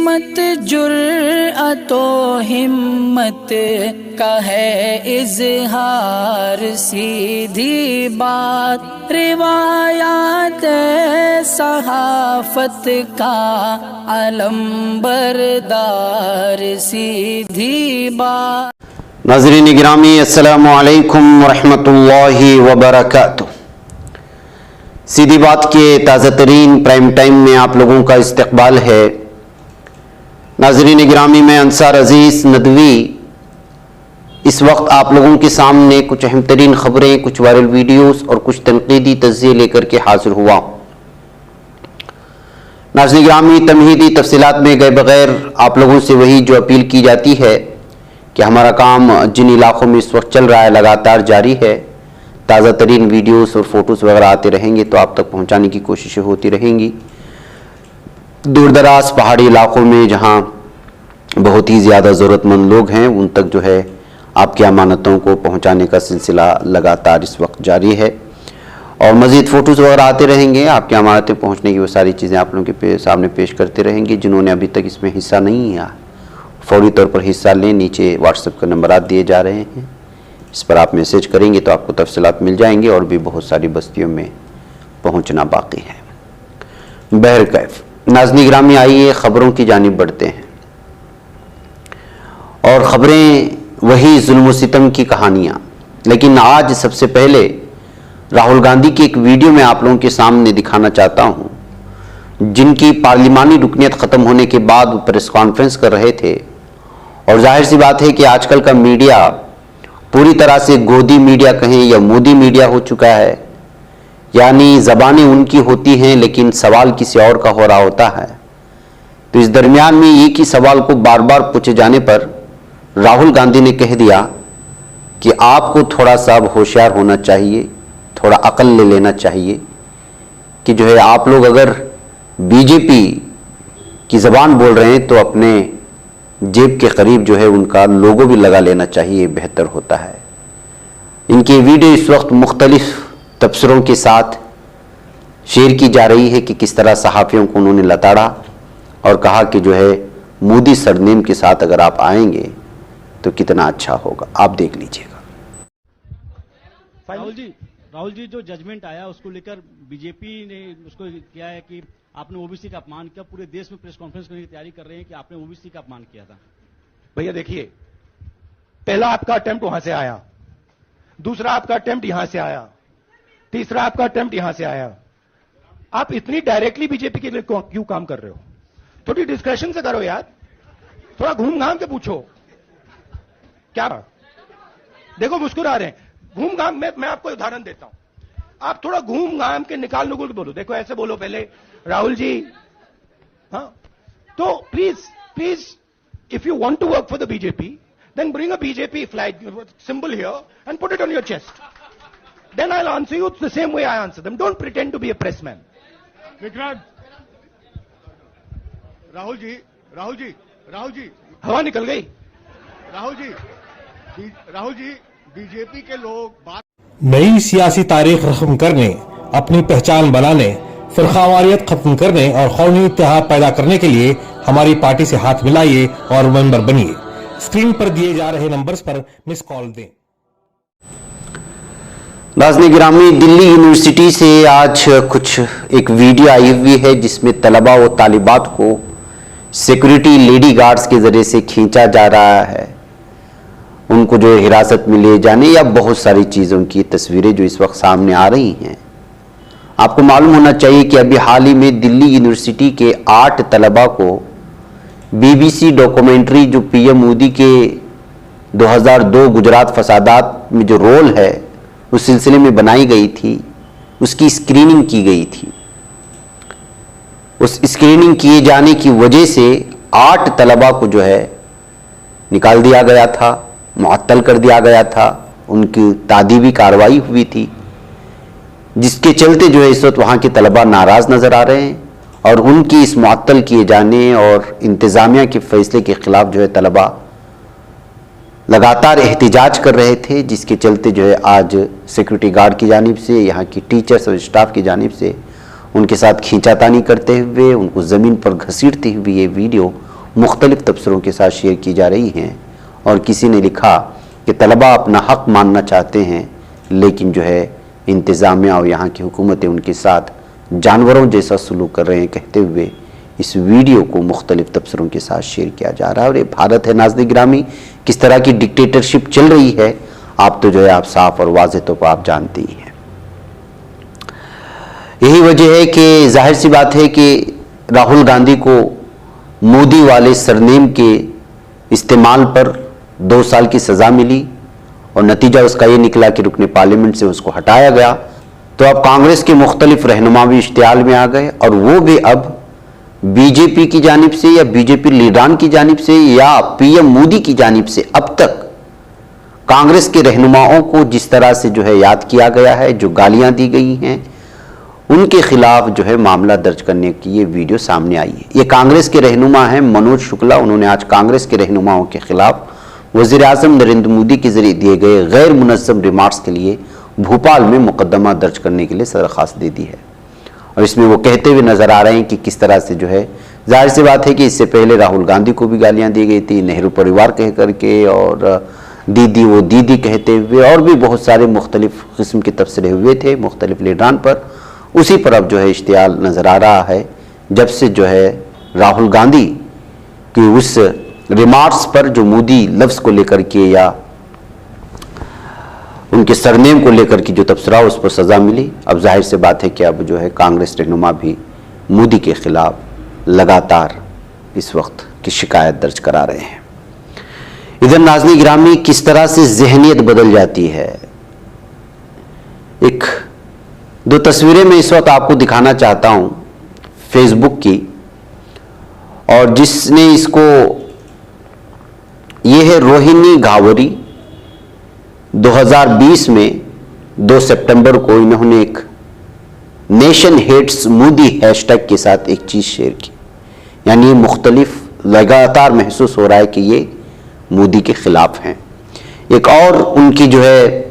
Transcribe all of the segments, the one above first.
सीमत जुर्अतो हिम्मत का है इजहार, सीधी बात रिवायात सहाफत का अलम बरदार, सीधी बात। नाज़रीन गिरामी, अस्सलामु अलैकुम वरहमतुल्लाहि वबरकातुह। सीधी बात के ताज़ा तरीन प्राइम टाइम में आप लोगों का इस्तकबाल है। नाज़रीन गिरामी, मैं अंसार अजीज़ नदवी इस वक्त आप लोगों के सामने कुछ अहम तरीन खबरें, कुछ वायरल वीडियोस और कुछ तनकीदी तज़्ज़िये लेकर के हाजिर हुआ। नाज़रीन गिरामी, तमहीदी तफसीलात में गए बगैर आप लोगों से वही जो अपील की जाती है कि हमारा काम जिन इलाक़ों में इस वक्त चल रहा है लगातार जारी है। ताज़ा तरीन वीडियोस और फ़ोटोज़ वगैरह आते रहेंगे तो आप तक पहुंचाने की कोशिशें होती रहेंगी। दूर दराज पहाड़ी इलाक़ों में जहां बहुत ही ज़्यादा ज़रूरतमंद लोग हैं उन तक जो है आपकी अमानतों को पहुंचाने का सिलसिला लगातार इस वक्त जारी है और मज़ीद फ़ोटोज़ वगैरह आते रहेंगे। आपकी अमानतें पहुँचने की वो सारी चीज़ें आप लोगों के सामने पेश करते रहेंगे। जिन्होंने अभी तक इसमें हिस्सा नहीं लिया फौरी तौर पर हिस्सा लें। नीचे व्हाट्सएप के नंबरात दिए जा रहे हैं, इस पर आप मैसेज करेंगे तो आपको तफसीलात मिल जाएंगे और भी बहुत सारी बस्तियों में पहुंचना बाकी है। बहरकैफ नाज़रीन गिरामी, आइए खबरों की जानिब बढ़ते हैं और ख़बरें वही जुल्म सितम की कहानियाँ। लेकिन आज सबसे पहले राहुल गांधी की एक वीडियो में आप लोगों के सामने दिखाना चाहता हूँ, जिनकी पार्लिमानी रुकनियत ख़त्म होने के बाद वो प्रेस कॉन्फ्रेंस कर रहे थे। और जाहिर सी बात है कि आजकल का मीडिया पूरी तरह से गोदी मीडिया कहें या मोदी मीडिया हो चुका है, यानी ज़बानें उनकी होती हैं लेकिन सवाल किसी और का हो रहा होता है। तो इस दरमियान में एक ही सवाल को बार बार पूछे जाने पर राहुल गांधी ने कह दिया कि आपको थोड़ा सा अब होशियार होना चाहिए, थोड़ा अकल ले लेना चाहिए कि जो है आप लोग अगर बीजेपी की ज़बान बोल रहे हैं तो अपने जेब के करीब जो है उनका लोगो भी लगा लेना चाहिए, बेहतर होता है। इनकी वीडियो इस वक्त मुख्तलिफ तबसरों के साथ शेयर की जा रही है कि किस तरह सहाफ़ियों को उन्होंने लताड़ा और कहा कि जो है मोदी सरनेम के साथ अगर आप आएंगे तो कितना अच्छा होगा। आप देख लीजिएगा। राहुल जी जो जजमेंट आया उसको लेकर बीजेपी ने उसको किया है कि आपने ओबीसी का अपमान किया। पूरे देश में प्रेस कॉन्फ्रेंस करने की तैयारी कर रहे हैं कि आपने ओबीसी का अपमान किया था। भैया देखिए, पहला आपका अटेम्प्ट वहां से आया, दूसरा आपका अटेम्प्ट यहां से आया, तीसरा आपका अटेम्प्ट यहां से आया। आप इतनी डायरेक्टली बीजेपी के लिए क्यों काम कर रहे हो? थोड़ी डिस्कशन से करो यार, थोड़ा घूम घाम के पूछो। क्या देखो मुस्कुरा रहे हैं, घूम घाम। मैं आपको उदाहरण देता हूं, आप थोड़ा घूम घाम के निकाल नुकुल के बोलो। देखो ऐसे बोलो पहले, राहुल जी, हाँ तो please if you want to work for the BJP then bring a BJP flag symbol here and put it on your chest. Then I'll answer you the same way I answer them. Don't pretend to be a pressman. Vikrant, Rahul ji हवा निकल गई। Rahul ji BJP के लोग बात नई सियासी तारीख रस्म करने, अपनी पहचान बनाने, फिरकावारियत खत्म करने और कौमी इत्तेहाद पैदा करने के लिए हमारी पार्टी से हाथ मिलाइए और मेंबर बनिए। स्क्रीन पर दिए जा रहे नंबर्स पर मिस कॉल दें। नाज़रीन गिरामी, दिल्ली यूनिवर्सिटी से आज कुछ एक वीडियो आई हुई है जिसमें तलबा व तालिबात को सिक्योरिटी लेडी गार्ड्स के जरिए से खींचा जा रहा है, उनको जो हिरासत में ले जाने या बहुत सारी चीज़ों की तस्वीरें जो इस वक्त सामने आ रही हैं। आपको मालूम होना चाहिए कि अभी हाल ही में दिल्ली यूनिवर्सिटी के 8 तलबा को बीबीसी डॉक्यूमेंट्री जो पीएम मोदी के 2002 गुजरात फसादात में जो रोल है उस सिलसिले में बनाई गई थी, उसकी स्क्रीनिंग की गई थी। उस स्क्रीनिंग किए जाने की वजह से 8 तलबा को जो है निकाल दिया गया था, मुअत्तल कर दिया गया था, उनकी तादीबी कार्रवाई हुई थी, जिसके चलते जो है इस वक्त वहाँ के तलबा नाराज़ नज़र आ रहे हैं और उनकी इस मुअत्तल किए जाने और इंतज़ामिया के फैसले के ख़िलाफ़ जो है तलबा लगातार एहतिजाज कर रहे थे, जिसके चलते जो है आज सिक्योरिटी गार्ड की जानिब से, यहाँ की टीचर्स और स्टाफ की जानिब से उनके साथ खींचातानी करते हुए, उनको ज़मीन पर घसीटते हुए ये वीडियो मुख्तलिफ तबसरों के साथ शेयर की जा रही हैं। और किसी ने लिखा कि तलबा अपना हक मानना चाहते हैं, लेकिन जो है इंतज़ामिया और यहाँ की हुकूमतें उनके साथ जानवरों जैसा सलूक कर रहे हैं, कहते हुए इस वीडियो को मुख्तलिफ तबसरों के साथ शेयर किया जा रहा है। और ये भारत है नाज़रीन गिरामी, किस तरह की डिक्टेटरशिप चल रही है आप तो जो है आप साफ और वाज़ेह तौर पर आप जानते ही हैं। यही वजह है कि जाहिर सी बात है कि राहुल गांधी को मोदी वाले सरनेम के इस्तेमाल पर 2 साल की सज़ा मिली और नतीजा उसका ये निकला कि रुकने पार्लियामेंट से उसको हटाया गया। तो अब कांग्रेस के मुख्तलिफ रहनुमा भी इश्तियाल में आ गए और वो भी अब बीजेपी की जानिब से या बीजेपी लीडरान की जानिब से या पीएम मोदी की जानिब से अब तक कांग्रेस के रहनुमाओं को जिस तरह से जो है याद किया गया है, जो गालियां दी गई हैं, उनके खिलाफ जो है मामला दर्ज करने की ये वीडियो सामने आई है। ये कांग्रेस के रहनुमा हैं मनोज शुक्ला, उन्होंने आज कांग्रेस के रहनुमाओं के खिलाफ वज़ीर आज़म नरेंद्र मोदी के जरिए दिए गए गैर मुनज़्ज़म रिमार्क्स के लिए भोपाल में मुकदमा दर्ज करने के लिए दरख्वास्त दे दी है। और इसमें वो कहते हुए नजर आ रहे हैं कि किस तरह से जो है, जाहिर सी बात है कि इससे पहले राहुल गांधी को भी गालियां दी गई थी, नेहरू परिवार कह करके, और दीदी वो दीदी कहते हुए, और भी बहुत सारे मुख्तलिफ किस्म के तबसरे हुए थे मुख्तलिफ लीडरान पर। उसी पर अब जो है इश्तियाल नजर आ रहा है जब से जो है राहुल गांधी की उस रिमार्क्स पर जो मोदी लफ्ज़ को लेकर के या उनके सरनेम को लेकर की जो तबसरा उस पर सज़ा मिली। अब जाहिर से बात है कि अब जो है कांग्रेस रहनुमा भी मोदी के खिलाफ लगातार इस वक्त की शिकायत दर्ज करा रहे हैं। इधर नाज़रीन गिरामी, किस तरह से जहनियत बदल जाती है। एक दो तस्वीरें मैं इस वक्त आपको दिखाना चाहता हूं फेसबुक की, और जिसने इसको, ये है रोहिणी घावरी। 2020 में 2 सितंबर को इन्होंने एक नेशन हेट्स मोदी हैशटैग के साथ एक चीज शेयर की, यानी ये मुख्तलिफ लगातार महसूस हो रहा है कि ये मोदी के खिलाफ हैं। एक और उनकी जो है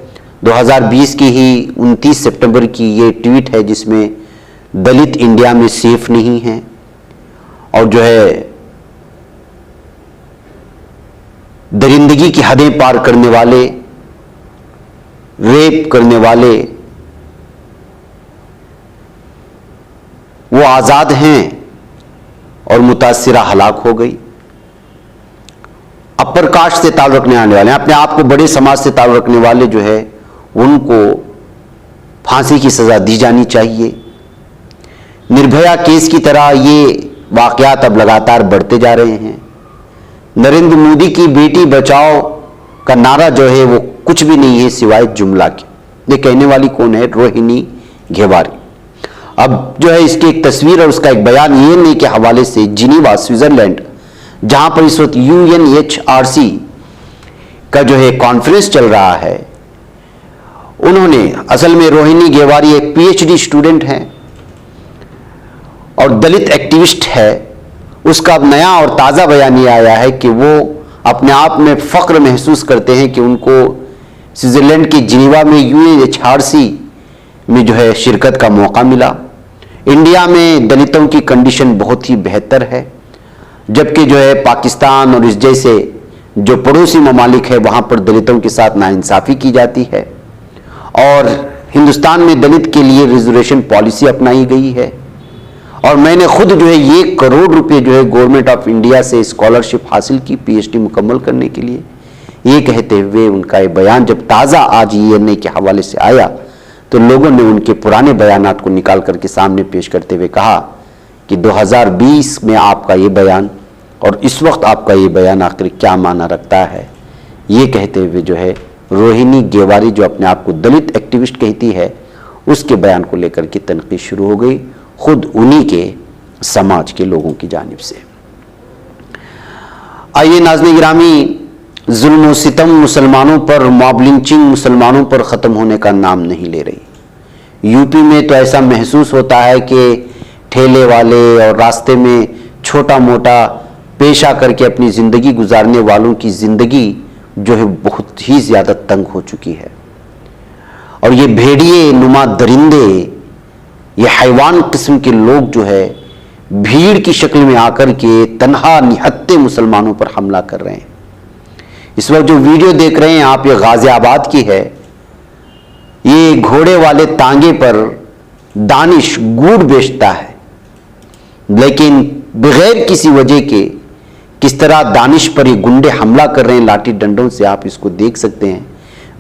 2020 की ही 29 सितंबर की ये ट्वीट है जिसमें दलित इंडिया में सेफ नहीं है, और जो है दरिंदगी की हदें पार करने वाले, रेप करने वाले वो आजाद हैं और मुतासिरा हलाक हो गई। अपर कास्ट से ताल्लुक रखने आने वाले, अपने आप को बड़े समाज से ताल्लुक रखने वाले जो है उनको फांसी की सजा दी जानी चाहिए। निर्भया केस की तरह ये वाकयात अब लगातार बढ़ते जा रहे हैं। नरेंद्र मोदी की बेटी बचाओ का नारा जो है वो कुछ भी नहीं है सिवाय जुमला के। ये कहने वाली कौन है? रोहिणी घेवारी। अब जो है इसकी एक तस्वीर और उसका एक बयान यूएनए के हवाले से जिनीवा स्विट्जरलैंड, जहां पर इस वक्त UNHRC का जो है कॉन्फ्रेंस चल रहा है, उन्होंने, असल में रोहिणी घेवारी एक PhD स्टूडेंट हैं और दलित एक्टिविस्ट है, उसका अब नया और ताज़ा बयान ये आया है कि वो अपने आप में फ़ख्र महसूस करते हैं कि उनको स्विट्ज़रलैंड के जिनीवा में UNHRC में जो है शिरकत का मौका मिला। इंडिया में दलितों की कंडीशन बहुत ही बेहतर है, जबकि जो है पाकिस्तान और इस जैसे जो पड़ोसी ममालिक है वहाँ पर दलितों के साथ नाइंसाफ़ी की जाती है, और हिंदुस्तान में दलित के लिए रिजर्वेशन पॉलिसी अपनाई गई है। और मैंने खुद जो है 1 करोड़ रुपए जो है गवर्नमेंट ऑफ इंडिया से स्कॉलरशिप हासिल की PhD मुकम्मल करने के लिए। ये कहते हुए उनका ये बयान जब ताज़ा आज UNA के हवाले से आया तो लोगों ने उनके पुराने बयानात को निकाल करके सामने पेश करते हुए कहा कि 2020 में आपका ये बयान और इस वक्त आपका ये बयान आखिर क्या माना रखता है। ये कहते हुए जो है रोहिणी घेवारी, जो अपने आप को दलित एक्टिविस्ट कहती है, उसके बयान को लेकर के तनकीद शुरू हो गई खुद उन्हीं के समाज के लोगों की जानिब से। आइए नाज़रीन गिरामी, जुल्म सितम मुसलमानों पर, मॉब लिंचिंग मुसलमानों पर ख़त्म होने का नाम नहीं ले रही। यूपी में तो ऐसा महसूस होता है कि ठेले वाले और रास्ते में छोटा मोटा पेशा करके अपनी ज़िंदगी गुजारने वालों की ज़िंदगी जो है बहुत ही ज़्यादा तंग हो चुकी है। और ये भेड़िए नुमा दरिंदे, ये हैवान किस्म के लोग जो है भीड़ की शक्ल में आकर के तन्हा निहत्ते मुसलमानों पर हमला कर रहे हैं। इस वक्त जो वीडियो देख रहे हैं आप, ये गाजियाबाद की है। ये घोड़े वाले तांगे पर दानिश गुड़ बेचता है, लेकिन बगैर किसी वजह के किस तरह दानिश पर ये गुंडे हमला कर रहे हैं लाठी डंडों से, आप इसको देख सकते हैं।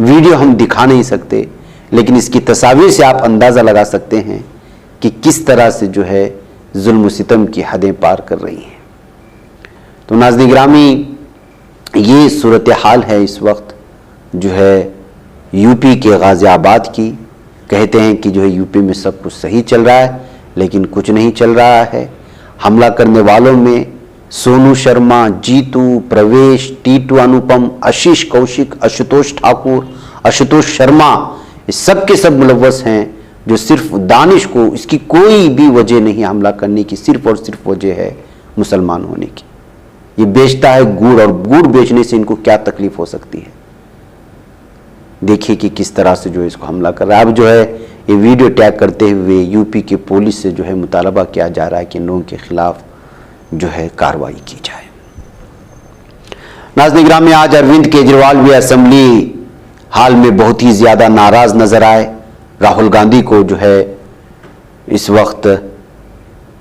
वीडियो हम दिखा नहीं सकते, लेकिन इसकी तस्वीर से आप अंदाजा लगा सकते हैं कि किस तरह से जो है जुल्म सितम की हदें पार कर रही हैं। तो नाज़रीन गिरामी, ये सूरत हाल है इस वक्त जो है यूपी के गाजियाबाद की। कहते हैं कि जो है यूपी में सब कुछ सही चल रहा है, लेकिन कुछ नहीं चल रहा है। हमला करने वालों में सोनू शर्मा, जीतू, प्रवेश, टीटू अनुपम, आशीष कौशिक, आशुतोष ठाकुर, आशुतोष शर्मा, ये सब के सब मुलव्वस हैं। जो सिर्फ दानिश को, इसकी कोई भी वजह नहीं हमला करने की, सिर्फ और सिर्फ वजह है मुसलमान होने की। ये बेचता है गुड़, और गुड़ बेचने से इनको क्या तकलीफ हो सकती है। देखिए कि किस तरह से जो है इसको हमला कर रहा है। अब जो है ये वीडियो टैग करते हुए यूपी के पुलिस से जो है मुतालबा किया जा रहा है कि इन लोगों के खिलाफ जो है कार्रवाई की जाए। नाज़रीन गिरामी, आज अरविंद केजरीवाल भी असेंबली हाल में बहुत ही ज्यादा नाराज नजर आए। राहुल गांधी को जो है इस वक्त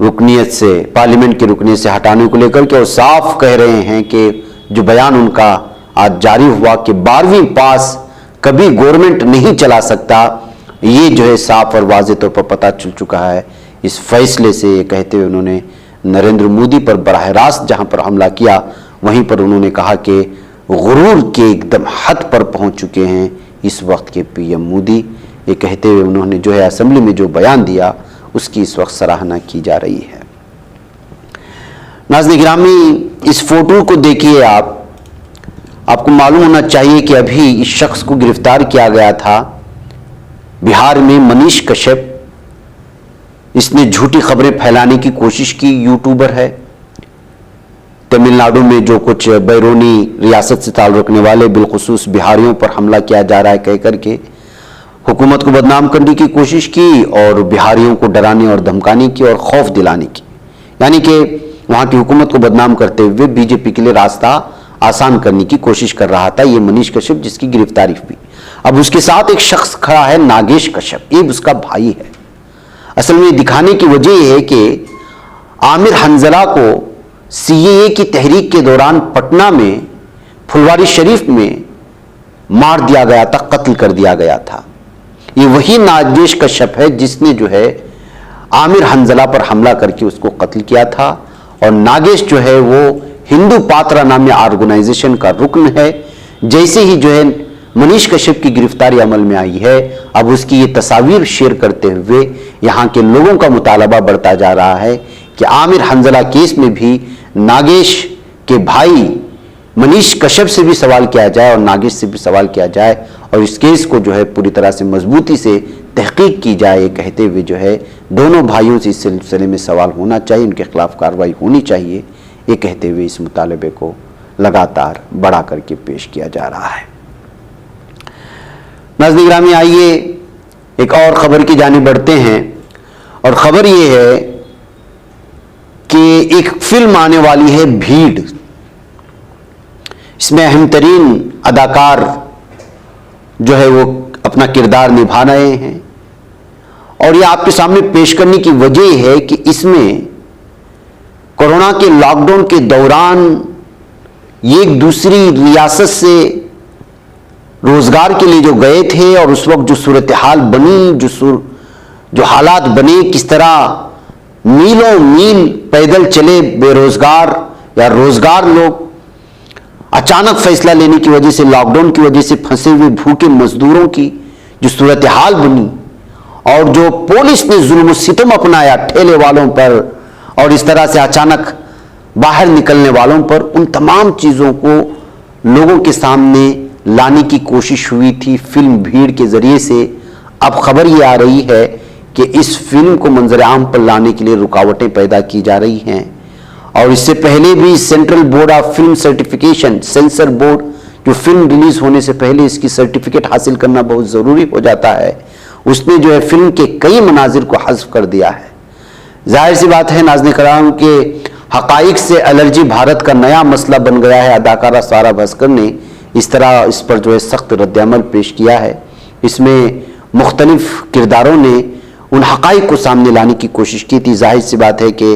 रुकनीयत से, पार्लियामेंट की रुकनीयत से हटाने को लेकर के, और साफ कह रहे हैं कि जो बयान उनका आज जारी हुआ कि 12वीं पास कभी गवर्नमेंट नहीं चला सकता, ये जो है साफ और वाज़ेह तौर पर पता चल चुका है इस फैसले से। ये कहते हुए उन्होंने नरेंद्र मोदी पर बराह रास्त जहां पर हमला किया, वहीं पर उन्होंने कहा कि गुरूर के एकदम हद पर पहुंच चुके हैं इस वक्त के पीएम मोदी। ये कहते हुए उन्होंने जो है असेंबली में जो बयान दिया उसकी इस वक्त सराहना की जा रही है। नाज़रीन गिरामी, इस फोटो को देखिए आपको मालूम होना चाहिए कि अभी इस शख्स को गिरफ्तार किया गया था बिहार में, मनीष कश्यप। इसने झूठी खबरें फैलाने की कोशिश की, यूट्यूबर है। तमिलनाडु में जो कुछ बैरोनी रियासत से ताल्लुक रखने वाले बिलखुसूस बिहारियों पर हमला किया जा रहा है कह करके हुकूमत को बदनाम करने की कोशिश की, और बिहारियों को डराने और धमकाने की और खौफ दिलाने की, यानी कि वहां की हुकूमत को बदनाम करते हुए बीजेपी के लिए रास्ता आसान करने की कोशिश कर रहा था ये मनीष कश्यप, जिसकी गिरफ्तारी हुई। अब उसके साथ एक शख्स खड़ा है, नागेश कश्यप, ये उसका भाई है। असल में दिखाने की वजह यह है कि आमिर हंजला को सीएए की तहरीक के दौरान पटना में फुलवारी शरीफ में मार दिया गया था, कत्ल कर दिया गया था। ये वही नागेश कश्यप है जिसने जो है आमिर हंजला पर हमला करके उसको कत्ल किया था। और नागेश जो है वो हिंदू पात्रा नामी ऑर्गेनाइजेशन का रुकन है। जैसे ही जो है मनीष कश्यप की गिरफ्तारी अमल में आई है, अब उसकी ये तस्वीर शेयर करते हुए यहाँ के लोगों का मुतालबा बढ़ता जा रहा है कि आमिर हंजला केस में भी नागेश के भाई मनीष कश्यप से भी सवाल किया जाए और नागेश से भी सवाल किया जाए, और इस केस को जो है पूरी तरह से मजबूती से तहकीक की जाए, कहते हुए जो है दोनों भाइयों से इस सिलसिले में सवाल होना चाहिए, उनके खिलाफ कार्रवाई होनी चाहिए, ये कहते हुए इस मुतालबे को लगातार बढ़ा करके पेश किया जा रहा है। नाज़रीन गिरामी, आइए एक और खबर की जानिब बढ़ते हैं, और खबर ये है कि एक फिल्म आने वाली है भीड़। इसमें अहम तरीन अदाकार जो है वो अपना किरदार निभा रहे हैं, और ये आपके सामने पेश करने की वजह है कि इसमें कोरोना के लॉकडाउन के दौरान ये एक दूसरी रियासत से रोजगार के लिए जो गए थे, और उस वक्त जो सूरत हाल बनी, जो हालात बने, किस तरह मीलों मील पैदल चले बेरोजगार या रोजगार लोग, अचानक फैसला लेने की वजह से, लॉकडाउन की वजह से फंसे हुए भूखे मजदूरों की जो सूरत हाल बनी, और जो पुलिस ने जुल्म सितम अपनाया ठेले वालों पर और इस तरह से अचानक बाहर निकलने वालों पर, उन तमाम चीजों को लोगों के सामने लाने की कोशिश हुई थी फिल्म भीड़ के जरिए से। अब खबर ये आ रही है कि इस फिल्म को मंजर आम पर लाने के लिए रुकावटें पैदा की जा रही हैं, और इससे पहले भी central board of film certification, sensor board, जो फिल्म रिलीज होने से पहले इसकी सर्टिफिकेट हासिल करना बहुत जरूरी हो जाता है, उसने जो है फिल्म के कई मनाजिर को हज़्फ कर दिया है। जाहिर सी बात है नाज़रीन कराम के हकाइक से एलर्जी भारत का नया मसला बन गया है। अदाकारा सारा भास्कर ने इस तरह इस पर जो है सख्त रद्दअमल पेश किया है। इसमें मुख्तलिफ किरदारों ने उन हकाइक को सामने लाने की कोशिश की थी। जाहिर सी बात है कि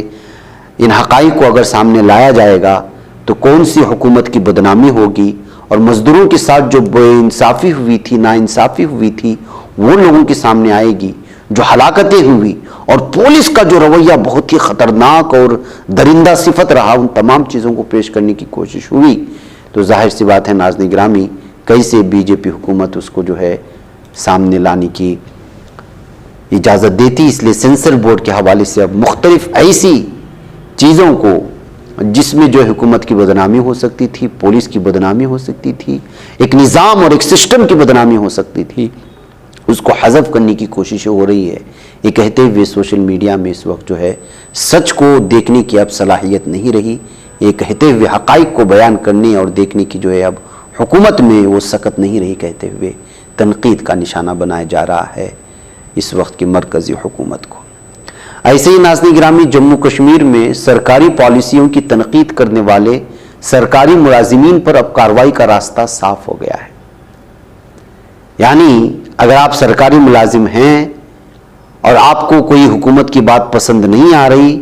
इन हकाइक को अगर सामने लाया जाएगा तो कौन सी हुकूमत की बदनामी होगी और मजदूरों के साथ जो बेइंसाफ़ी हुई थी, नाइंसाफ़ी हुई थी, वो लोगों के सामने आएगी। जो हलाकतें हुई और पुलिस का जो रवैया बहुत ही ख़तरनाक और दरिंदा सिफत रहा, उन तमाम चीज़ों को पेश करने की कोशिश हुई तो जाहिर सी बात है नाज़रीन गिरामी कैसे बीजेपी हुकूमत उसको जो है सामने लाने की इजाज़त देती। इसलिए सेंसर बोर्ड के हवाले से अब मुख्तलिफ ऐसी चीज़ों को जिसमें जो हुकूमत की बदनामी हो सकती थी, पुलिस की बदनामी हो सकती थी, एक निज़ाम और एक सिस्टम की बदनामी हो सकती थी, उसको हज़फ करने की कोशिश हो रही है। ये कहते हुए सोशल मीडिया में इस वक्त जो है सच को देखने की अब सलाहियत नहीं रही। ये कहते हुए हक़ाइक़ को बयान करने और देखने की जो है अब हुकूमत में वो सकत नहीं रही, कहते हुए तनकीद का निशाना बनाया जा रहा है इस वक्त की मरकज़ी हुकूमत को। ऐसे ही नाज़रीन गिरामी जम्मू कश्मीर में सरकारी पॉलिसियों की तनकीद करने वाले सरकारी मुलाजिमीन पर अब कार्रवाई का रास्ता साफ हो गया है। यानी अगर आप सरकारी मुलाजिम हैं और आपको कोई हुकूमत की बात पसंद नहीं आ रही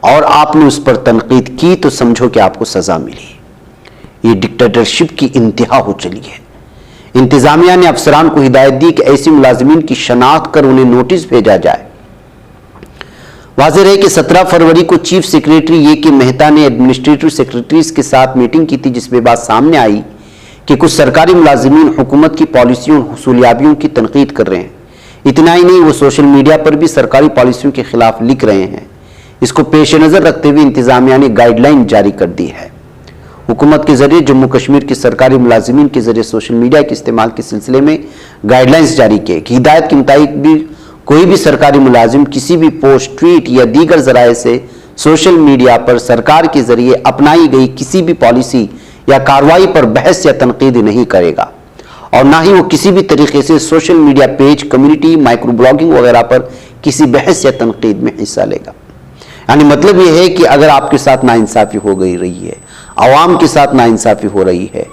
और आपने उस पर तनकीद की तो समझो कि आपको सज़ा मिली। ये डिक्टेटरशिप की इंतहा हो चली है। इंतजामिया ने अफसरान को हिदायत दी कि ऐसी मुलाजिमीन की शनाख्त कर उन्हें नोटिस भेजा जाए। वाज़ेह है कि 17 फरवरी को चीफ सेक्रेटरी ए के मेहता ने एडमिनिस्ट्रेटिव सेक्रेटरीज के साथ मीटिंग की थी, जिसमें बात सामने आई कि कुछ सरकारी मुलाजिमीन हुकूमत की पॉलिसियों और हुसूलियाबियों की तनकीद कर रहे हैं। इतना ही नहीं, वो सोशल मीडिया पर भी सरकारी पॉलिसियों के खिलाफ लिख रहे हैं। इसको पेश नज़र रखते हुए इंतजामिया ने गाइडलाइन जारी कर दी है। हुकूमत के जरिए जम्मू कश्मीर के सरकारी मुलाजिमीन के जरिए सोशल मीडिया के इस्तेमाल के सिलसिले में गाइडलाइंस जारी किए कि हिदायत के मुताबिक भी कोई भी सरकारी मुलाजिम किसी भी पोस्ट, ट्वीट या दीगर जराए से सोशल मीडिया पर सरकार के जरिए अपनाई गई किसी भी पॉलिसी या कार्रवाई पर बहस या तनकीद नहीं करेगा और ना ही वो किसी भी तरीके से social media page, community, micro blogging वगैरह पर किसी बहस या तनकीद में हिस्सा लेगा। यानी मतलब ये है कि अगर आपके साथ नाइंसाफ़ी हो गई रही है, आवाम के साथ नाइंसाफ़ी हो रही है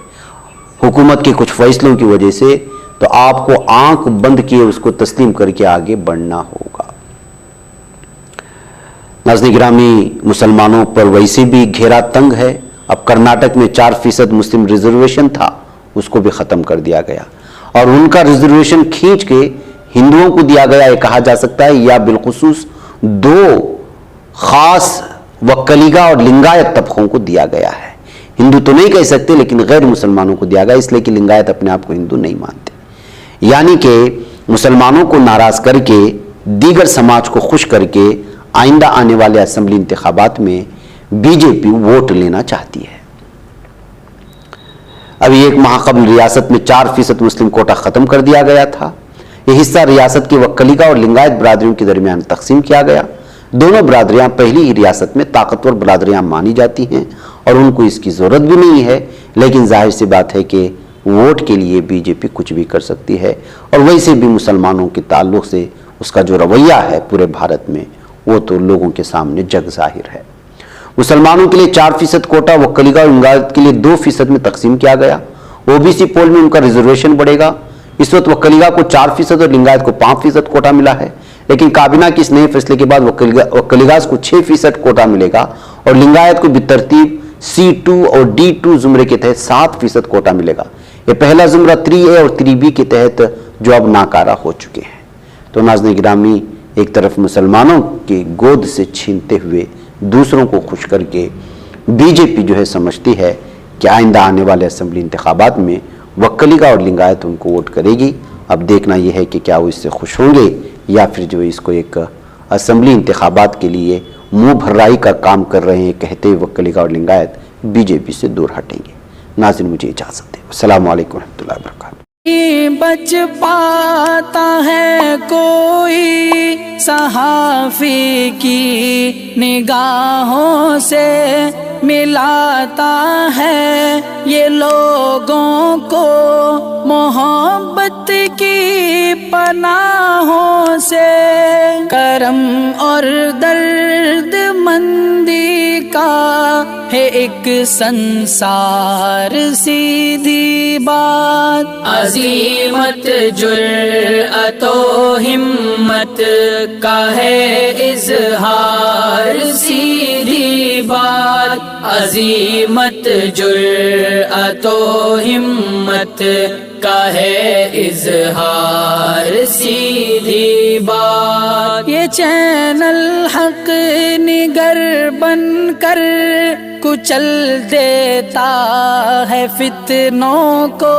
हुकूमत के कुछ फैसलों की वजह से, तो आपको आंख बंद किए उसको तस्लीम करके आगे बढ़ना होगा। नाज़रीन गिरामी मुसलमानों पर वैसे भी घेरा तंग है। अब कर्नाटक में 4% मुस्लिम रिजर्वेशन था, उसको भी ख़त्म कर दिया गया और उनका रिजर्वेशन खींच के हिंदुओं को दिया गया, ये कहा जा सकता है, या बिलखुसूस 2 खास वक्कलिगा और लिंगायत तबकों को दिया गया है। हिंदू तो नहीं कह सकते, लेकिन गैर मुसलमानों को दिया गया, इसलिए कि लिंगायत अपने आप को हिंदू नहीं मानते। यानी कि मुसलमानों को नाराज करके, दीगर समाज को खुश करके आइंदा आने वाले असेंबली इंतखाबात में बीजेपी वोट लेना चाहती है। अभी 1 माह कबल रियासत में 4% मुस्लिम कोटा खत्म कर दिया गया था। यह हिस्सा रियासत की वक्कलिगा और लिंगायत बरादरियों के दरमियान तकसीम किया गया। दोनों बरादरियां पहली ही रियासत में ताकतवर बरादरियां मानी जाती हैं और उनको इसकी जरूरत भी नहीं है, लेकिन जाहिर सी बात है कि वोट के लिए बीजेपी कुछ भी कर सकती है। और वैसे भी मुसलमानों के ताल्लुक से उसका जो रवैया है पूरे भारत में, वो तो लोगों के सामने जग जाहिर है। मुसलमानों के लिए 4% कोटा, वक्कलिगा और लिंगायत के लिए 2% में तकसीम किया गया। ओबीसी पोल में उनका रिजर्वेशन बढ़ेगा। इस वक्त वक्कलिगा को 4% और लिंगायत को 5% कोटा मिला है, लेकिन काबिना के इस नए फैसले के बाद वक्कलिगास को 6% कोटा मिलेगा और लिंगायत को बेतरतीब C2 और D2 जुमरे के तहत 7% कोटा मिलेगा। ये पहला जुमरा 3A और 3B के तहत जो अब नाकारा हो चुके हैं। तो नाज़रीन गिरामी, एक तरफ मुसलमानों के गोद से छीनते हुए दूसरों को खुश करके बीजेपी जो है समझती है कि आइंदा आने वाले असेंबली इंतखाबात में वक्कलिगा और लिंगायत उनको वोट करेगी। अब देखना यह है कि क्या वो इससे खुश होंगे या फिर जो इसको एक असेंबली इंतखाबात के लिए मुंह भर्राई का काम कर रहे हैं, कहते हुए वक्कलिगा और लिंगायत बीजेपी से दूर हटेंगे। नाज़रीन, मुझे इजाज़त दें। अस्सलामु अलैकुम रहमतुल्लाहि व बरकातहू। बच पाता है कोई सहाफी की निगाहों से, मिलाता है ये लोगों को मोहब्बत की पनाहों से। करम और दर्द मंदी का है एक संसार, सीधी बात। अजीमत जुर्अतो हिम्मत का है इजहार, सीधी बात। अजीमत जुर्अतो हिम्मत का है इजहार, सीधी बात। ये चैनल हक निगर बनकर कुचल देता है फितनों को।